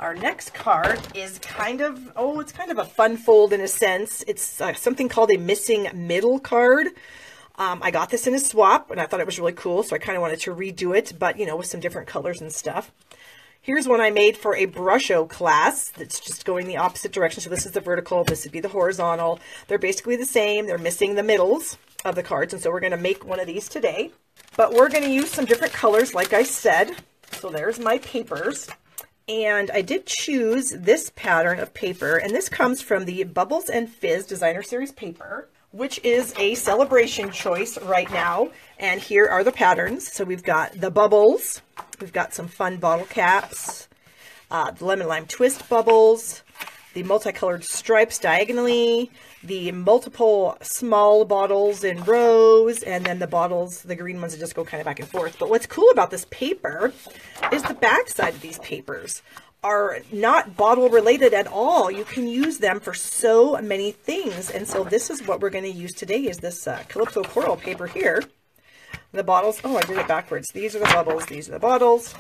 Our next card is kind of, it's kind of a fun fold in a sense. It's something called a missing middle card. I got this in a swap and I thought it was really cool, so I kind of wanted to redo it, but you know, with some different colors and stuff. Here's one I made for a Brusho class that's just going the opposite direction. So this is the vertical, this would be the horizontal. They're basically the same. They're missing the middles of the cards, and so we're going to make one of these today. But we're going to use some different colors, like I said. So there's my papers. And I did choose this pattern of paper, and this comes from the Bubbles and Fizz Designer Series paper, which is a celebration choice right now. And here are the patterns. So we've got the bubbles, we've got some fun bottle caps, the lemon lime twist bubbles, the multicolored stripes diagonally, the multiple small bottles in rows, and then the bottles, the green ones that just go kind of back and forth. But what's cool about this paper is the back side of these papers are not bottle related at all. You can use them for so many things. And so this is what we're going to use today, is this Calypso Coral paper here. The bottles, I did it backwards. These are the bubbles, these are the bottles,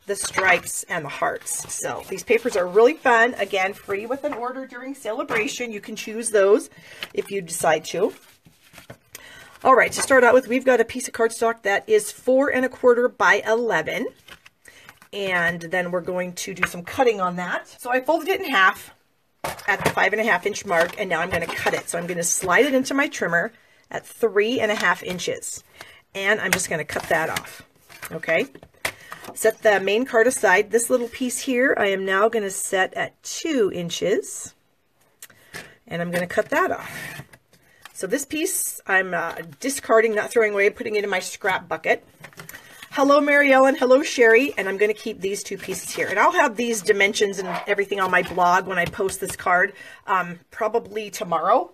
the stripes, and the hearts. So these papers are really fun. Again, free with an order during celebration. You can choose those if you decide to. All right, to start out with, we've got a piece of cardstock that is 4 1/4 by 11. And then we're going to do some cutting on that. So I folded it in half at the 5.5 inch mark, and now I'm going to cut it. So I'm going to slide it into my trimmer at 3.5 inches. And I'm just going to cut that off. Okay. Set the main card aside. This little piece here, I am now going to set at 2 inches. And I'm going to cut that off. So this piece, I'm discarding, not throwing away, putting it in my scrap bucket. Hello, Mary Ellen. Hello, Sherry. And I'm going to keep these 2 pieces here. And I'll have these dimensions and everything on my blog when I post this card, probably tomorrow.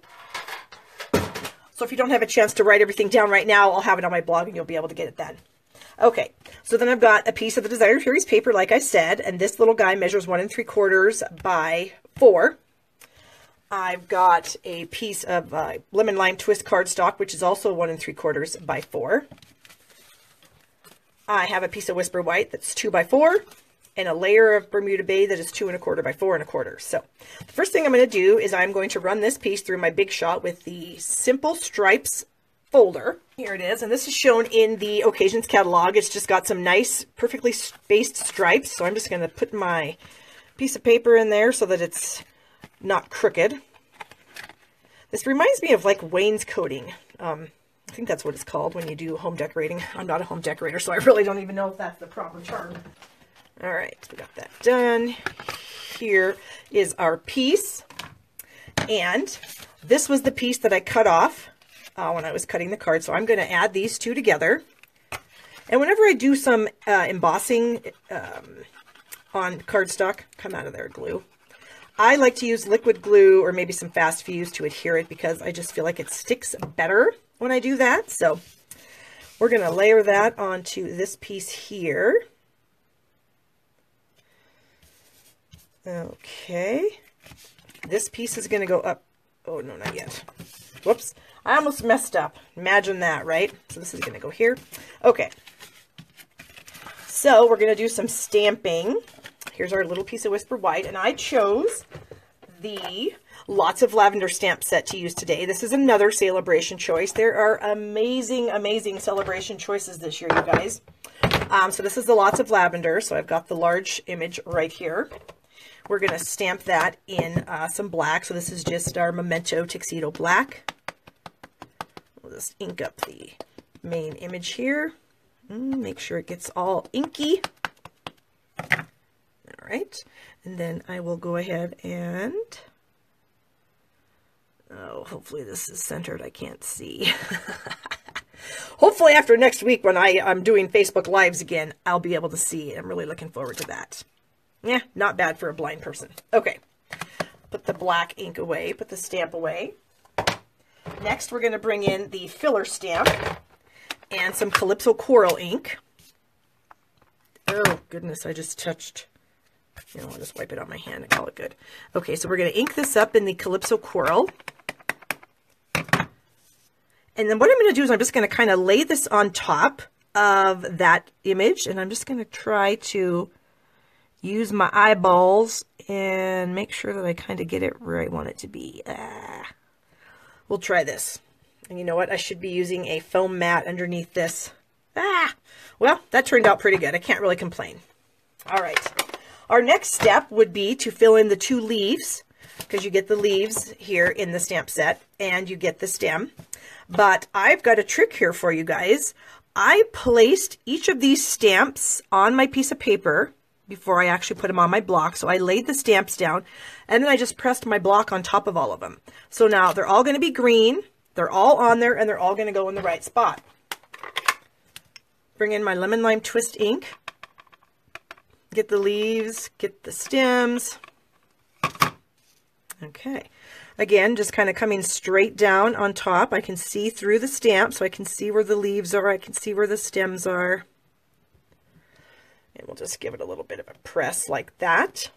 So if you don't have a chance to write everything down right now, I'll have it on my blog and you'll be able to get it then. Okay, so then I've got a piece of the Designer Series paper, like I said, and this little guy measures 1 3/4 by 4. I've got a piece of lemon lime twist cardstock, which is also 1 3/4 by 4. I have a piece of Whisper White that's 2 by 4, and a layer of Bermuda Bay that is 2 1/4 by 4 1/4. So the first thing I'm going to do is I'm going to run this piece through my Big Shot with the Simple Stripes folder. Here it is, and this is shown in the Occasions catalog. It's just got some nice, perfectly spaced stripes. So I'm just going to put my piece of paper in there so that it's not crooked. This reminds me of like wainscoting. I think that's what it's called when you do home decorating. I'm not a home decorator, so I really don't even know if that's the proper term. All right, we got that done. Here is our piece. And this was the piece that I cut off when I was cutting the card. So I'm going to add these 2 together. And whenever I do some embossing on cardstock, come out of there, glue. I like to use liquid glue or maybe some fast fuse to adhere it because I just feel like it sticks better when I do that. So we're going to layer that onto this piece here. Okay. This piece is going to go up. Oh, no, not yet. Whoops. I almost messed up. Imagine that, right? So this is going to go here. Okay. So we're going to do some stamping. Here's our little piece of Whisper White, and I chose the Lots of Lavender stamp set to use today. This is another celebration choice. There are amazing, amazing celebration choices this year, you guys. So this is the Lots of Lavender. So I've got the large image right here. We're going to stamp that in some black. So this is just our Memento Tuxedo Black. We'll just ink up the main image here. Make sure it gets all inky. All right. And then I will go ahead and... Oh, hopefully this is centered. I can't see. Hopefully after next week when I'm doing Facebook Lives again, I'll be able to see. I'm really looking forward to that. Yeah, not bad for a blind person. Okay. Put the black ink away. Put the stamp away. Next, we're going to bring in the filler stamp and some Calypso Coral ink. Oh, goodness. I just touched... You know, I'll just wipe it on my hand and call it good. Okay, so we're going to ink this up in the Calypso Coral. And then what I'm going to do is I'm just going to kind of lay this on top of that image. And I'm just going to try to use my eyeballs and make sure that I kind of get it where I want it to be. We'll try this. And you know what? I should be using a foam mat underneath this. Well, that turned out pretty good. I can't really complain. All right. Our next step would be to fill in the 2 leaves, because you get the leaves here in the stamp set and you get the stem. But I've got a trick here for you guys. I placed each of these stamps on my piece of paper before I actually put them on my block. So I laid the stamps down and then I just pressed my block on top of all of them. So now they're all going to be green. They're all on there and they're all going to go in the right spot. Bring in my lemon lime twist ink. Get the leaves, get the stems. Okay. Again, just kind of coming straight down on top. I can see through the stamp, so I can see where the leaves are. I can see where the stems are. And we'll just give it a little bit of a press like that.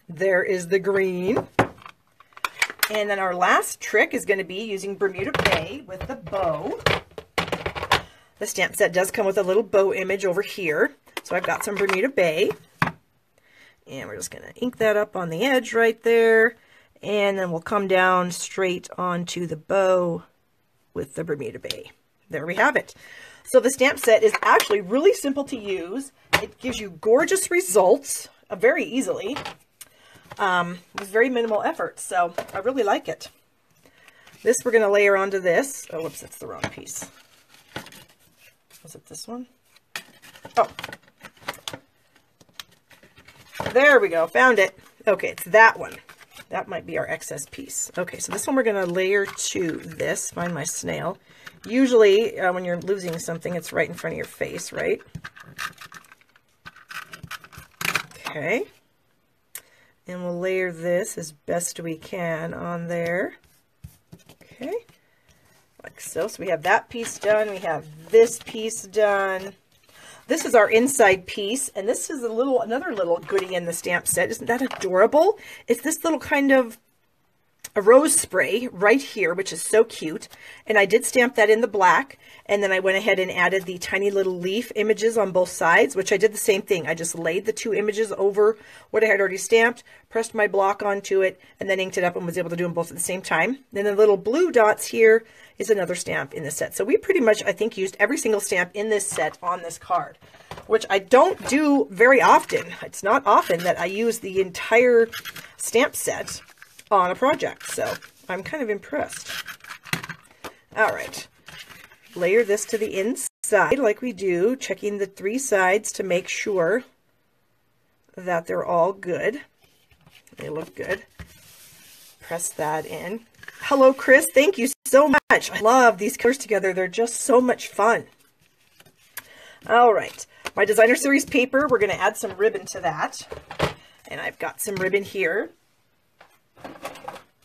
There is the green. And then our last trick is going to be using Bermuda Bay with the bow. The stamp set does come with a little bow image over here. So I've got some Bermuda Bay. And we're just going to ink that up on the edge right there. And then we'll come down straight onto the bow with the Bermuda Bay. There we have it. So the stamp set is actually really simple to use. It gives you gorgeous results very easily with very minimal effort. So I really like it. This we're going to layer onto this. Oh, whoops, that's the wrong piece. Was it this one? Oh. There we go. Found it. Okay, it's that one. That might be our excess piece. Okay, so this one we're going to layer to this. Find my snail. Usually, when you're losing something, it's right in front of your face, right? Okay. And we'll layer this as best we can on there. Okay. Like so. So we have that piece done. We have this piece done. This is our inside piece, and this is another little goodie in the stamp set. Isn't that adorable? It's this little kind of a rose spray right here, which is so cute. And I did stamp that in the black, and then I went ahead and added the tiny little leaf images on both sides, which I did the same thing. I just laid the 2 images over what I had already stamped, pressed my block onto it, and then inked it up and was able to do them both at the same time. Then the little blue dots here is another stamp in the set. So we pretty much, I think, used every single stamp in this set on this card, which I don't do very often. It's not often that I use the entire stamp set on a project, so I'm kind of impressed. All right, layer this to the inside like we do, checking the 3 sides to make sure that they're all good. They look good. Press that in. Hello, Chris. Thank you so much. I love these colors together. They're just so much fun. All right, my designer series paper, we're going to add some ribbon to that. And I've got some ribbon here.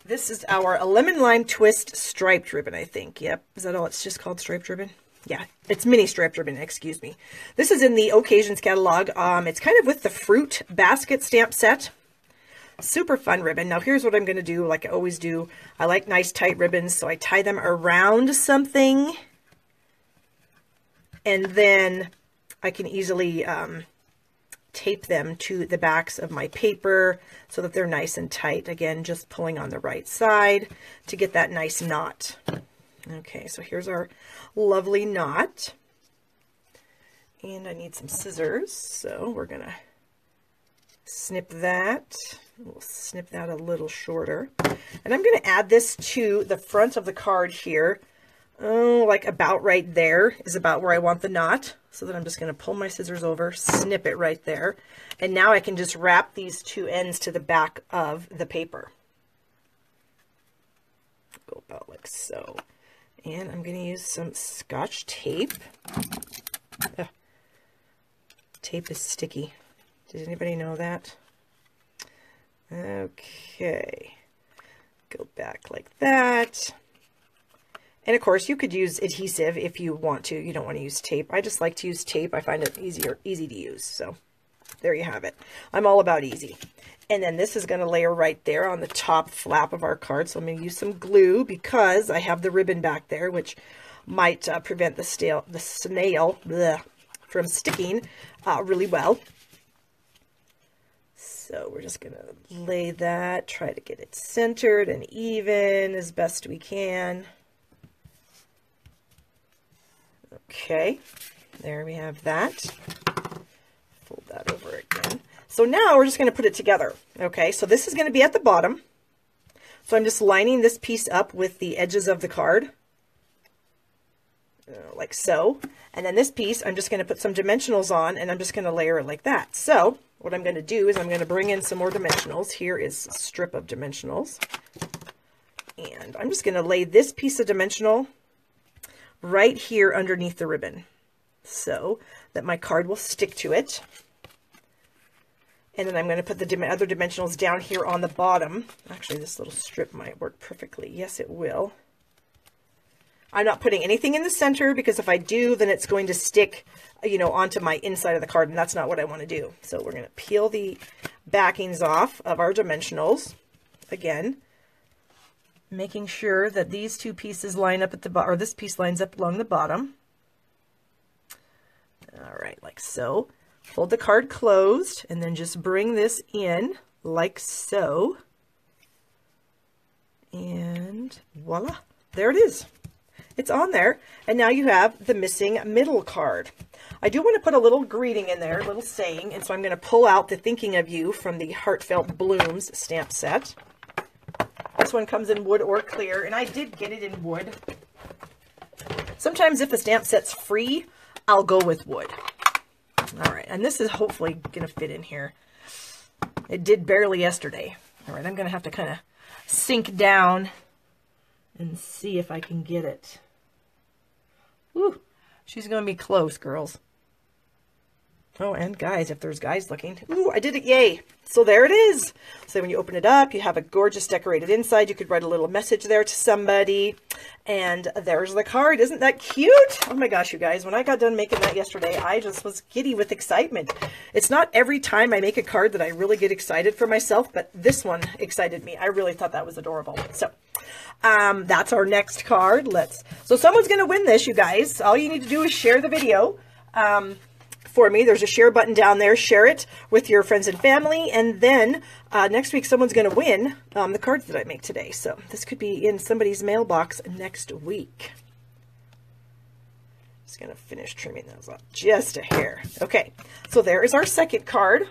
This is our lemon lime twist striped ribbon, I think. Yep. Is that all? It's just called striped ribbon? Yeah, it's mini striped ribbon, excuse me. This is in the Occasions catalog. It's kind of with the fruit basket stamp set. Super fun ribbon. Now here's what I'm going to do, like I always do. I like nice tight ribbons, so I tie them around something. And then I can easily tape them to the backs of my paper so that they're nice and tight. Again, just pulling on the right side to get that nice knot. Okay, so here's our lovely knot. And I need some scissors, so we're going to snip that. We'll snip that a little shorter. And I'm going to add this to the front of the card here. Oh, like about right there is about where I want the knot. So then I'm just going to pull my scissors over, snip it right there. And now I can just wrap these 2 ends to the back of the paper. Go about like so. And I'm going to use some Scotch tape. Tape is sticky. Does anybody know that? Okay. Go back like that. And of course, you could use adhesive if you want to. You don't want to use tape. I just like to use tape. I find it easy to use. So there you have it. I'm all about easy. And then this is going to layer right there on the top flap of our card. So I'm going to use some glue because I have the ribbon back there, which might prevent the snail from sticking really well. So we're just going to lay that, try to get it centered and even as best we can. Okay, there we have that. Fold that over again. So now we're just going to put it together. Okay, so this is going to be at the bottom. So I'm just lining this piece up with the edges of the card, like so. And then this piece, I'm just going to put some dimensionals on, and I'm just going to layer it like that. So what I'm going to do is I'm going to bring in some more dimensionals. Here is a strip of dimensionals. And I'm just going to lay this piece of dimensional right here underneath the ribbon so that my card will stick to it. And then I'm going to put the other dimensionals down here on the bottom. Actually, this little strip might work perfectly. Yes, it will. I'm not putting anything in the center because if I do, then it's going to stick, you know, onto my inside of the card, and that's not what I want to do. So we're going to peel the backings off of our dimensionals. Again, making sure that these two pieces line up at the bottom, or this piece lines up along the bottom. All right, like so. Hold the card closed and then just bring this in like so. And voila, there it is. It's on there. And now you have the missing middle card. I do want to put a little greeting in there, a little saying. And so I'm going to pull out the Thinking of You from the Heartfelt Blooms stamp set. This one comes in wood or clear, and I did get it in wood. Sometimes if the stamp set's free, I'll go with wood. All right, and this is hopefully going to fit in here. It did barely yesterday. All right, I'm going to have to kind of sink down and see if I can get it. Woo, she's going to be close, girls. Oh, and guys, if there's guys looking. Ooh, I did it, yay. So there it is. So when you open it up, you have a gorgeous decorated inside. You could write a little message there to somebody. And there's the card. Isn't that cute? Oh my gosh, you guys, when I got done making that yesterday, I just was giddy with excitement. It's not every time I make a card that I really get excited for myself, but this one excited me. I really thought that was adorable. So that's our next card. So someone's going to win this, you guys. All you need to do is share the video. For me, there's a share button down there. Share it with your friends and family, and then next week someone's going to win the cards that I make today. So this could be in somebody's mailbox next week. Just going to finish trimming those up just a hair. Okay, so there is our second card.